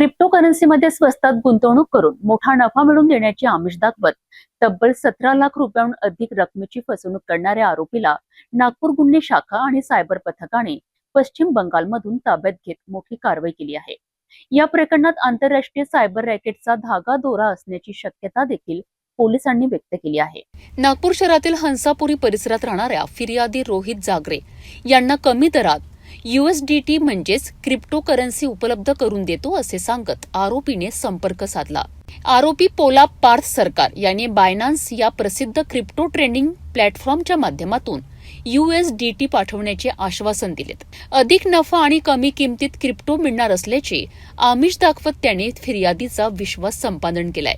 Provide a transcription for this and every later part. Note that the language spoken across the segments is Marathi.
क्रिप्टोकरन्सीमध्ये स्वस्तात गुंतवणूक करून मोठा नफा मिळवून देण्याची आमिष दाखवत तब्बल 17 लाख रुपयांहून अधिक रकमेची फसवणूक करणाऱ्या आरोपीला नागपूर गुन्हे शाखा आणि सायबर पथकाने पश्चिम बंगालमधून ताब्यात घेत मोठी कारवाई केली आहे। या प्रकरणात आंतरराष्ट्रीय सायबर रॅकेटचा धागा दोरा असण्याची शक्यता देखील पोलिसांनी व्यक्त केली आहे। नागपूर शहरातील हंसापुरी परिसरात राहणाऱ्या फिर्यादी रोहित जागरे यांना कमी दरात USDT म्हणजेच क्रिप्टोकरन्सी उपलब्ध करून देतो असे सांगत आरोपीने संपर्क साधला। आरोपी पोला पार्थ सरकार यांनी बायनान्स या प्रसिद्ध क्रिप्टो ट्रेडिंग प्लॅटफॉर्मच्या माध्यमातून USDT पाठवण्याचे आश्वासन दिलेत। अधिक नफा आणि कमी किमतीत क्रिप्टो मिळणार असल्याचे आमिष दाखवत त्याने फिर्यादीचा विश्वास संपादन केलाय।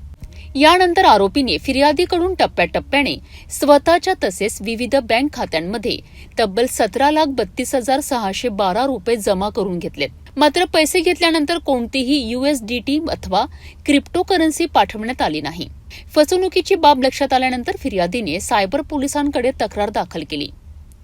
यानंतर आरोपीने फिर्यादीकडून टप्प्याटप्प्याने स्वतःच्या तसेच विविध बँक खात्यांमध्ये तब्बल 17,32,612 रुपये जमा करून घेतलेत। मात्र पैसे घेतल्यानंतर कोणतीही USDT अथवा क्रिप्टोकरन्सी पाठवण्यात आली नाही। फसवणुकीची बाब लक्षात आल्यानंतर फिर्यादीने सायबर पोलिसांकडे तक्रार दाखल केली।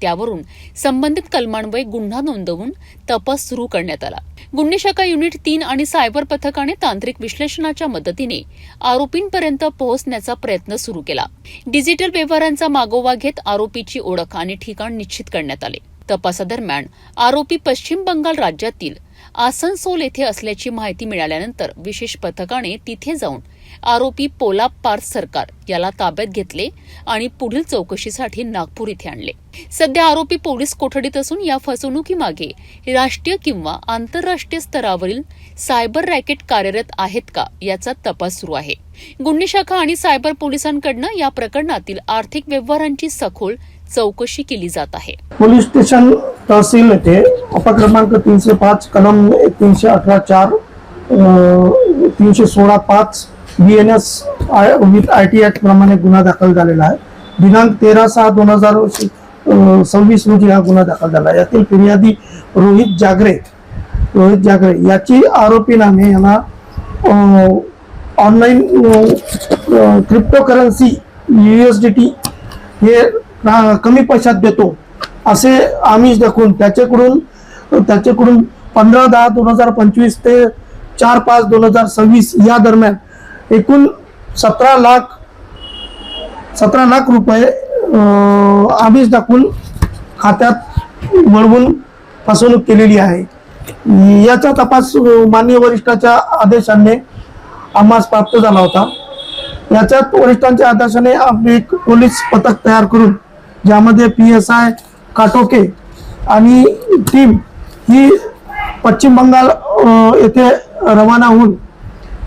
त्यावरून संबंधित कलमान्वये गुन्हा नोंदवून तपास सुरू करण्यात आला। गुन्हे शाखा युनिट 3 आणि सायबर पथकाने तांत्रिक विश्लेषणाच्या मदतीने आरोपींपर्यंत पोहोचण्याचा प्रयत्न सुरू केला। डिजिटल व्यवहारांचा मागोवा घेत आरोपीची ओळख आणि ठिकाण निश्चित करण्यात आले। तपासादरम्यान आरोपी पश्चिम बंगाल राज्यातील आसनसोल येथे असल्याची माहिती मिळाल्यानंतर विशेष पथकाने तिथे जाऊन आरोपी पोला पार्थ सरकार याला ताब्यात घेतले आणि पुढील चौकशीसाठी नागपूर येथे आणले। सध्या आरोपी पोलीस कोठडीत असून या फसवणुकीमागे राष्ट्रीय किंवा आंतरराष्ट्रीय स्तरावरील सायबर रॅकेट कार्यरत आहेत का याचा तपास सुरू आहे। गुन्हे शाखा आणि सायबर पोलिसांकडून या प्रकरणातील आर्थिक व्यवहारांची सखोल चौकशी केली जात आहे। पोलीस स्टेशन तहसील येथे उपक्रमांक 305 कलम 318(4) 316(5) BNS विथ IT ऍक्ट प्रमाणे गुन्हा दाखल झालेला आहे। दिनांक 13/6/2026 रोजी हा गुन्हा दाखल झाला। यातील फिर्यादी रोहित जागरे याची आरोपी नामे यांना ऑनलाईन क्रिप्टोकरन्सी USDT हे कमी पैशात देतो असे आमिष दाखवून त्याच्याकडून 15/10/2025 ते 4/5/2026 या दरम्यान एकूण 17 लाख रुपये आमिष दाखवून खात्यात वळवून फसवणूक केलेली आहे। याचा तपास माननीय वरिष्ठाच्या आदेशाने आम्हास प्राप्त झाला होता। याच्यात वरिष्ठांच्या आदेशाने आम्ही एक पोलीस पथक तयार करून ज्यामध्ये PSI काटोके आणि टीम ही पश्चिम बंगाल येथे रवाना होऊन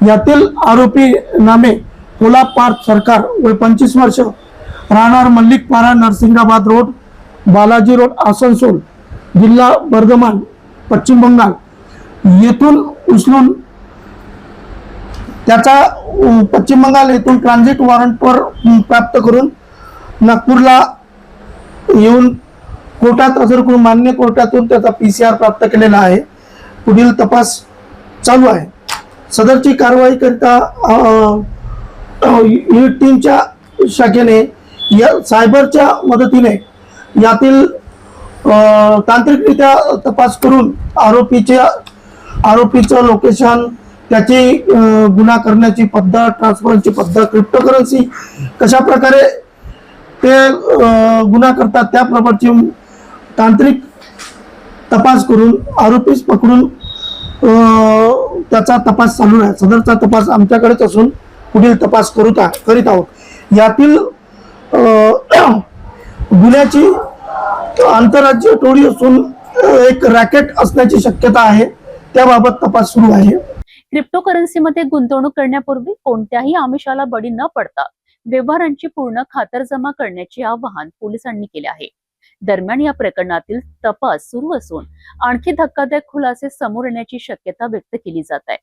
यातील आरोपी नामे पोला पार्थ सरकार वय 25 वर्ष राहणार मल्लिकपारा नरसिंगाबाद रोड बालाजी रोड आसनसोल जिल्हा बर्धमान पश्चिम बंगाल येथून उचलून त्याचा पश्चिम बंगाल येथून ट्रान्झिट वॉरंटवर प्राप्त करून नागपूरला येऊन कोर्टात हजर करून मान्य कोर्टातून त्याचा PCR प्राप्त केलेला आहे। पुढील तपास चालू आहे। सदरची कारवाई करता युनिट 3च्या शाखेने या सायबरच्या मदतीने यातील तांत्रिकरित्या तपास करून आरोपीचं लोकेशन, त्याची गुन्हा करण्याची पद्धत, ट्रान्सफरची पद्धत, क्रिप्टोकरन्सी कशा प्रकारे ते गुन्हा करतात त्या प्रकारची तांत्रिक तपास करून आरोपीस पकडून त्याचा तपास चालू आहे। सदरचा तपास आमच्याकडेच असून पुढील तपास करीत आहोत। यातील गुन्ह्याची आंतरराज्यीय टोळी असून एक रॅकेट असण्याची शक्यता आहे, त्याबाबत तपास सुरू आहे। क्रिप्टोकरन्सीमध्ये गुंतवणूक करण्यापूर्वी कोणत्याही आमिषाला बळी न पडता व्यवहारांची पूर्ण खातरजमा करण्याचे आवाहन पोलिसांनी केले आहे। दरम्यान या प्रकरणातील तपास सुरू असून आणखी धक्कादायक खुलासे समोर येण्याची शक्यता व्यक्त केली जात आहे।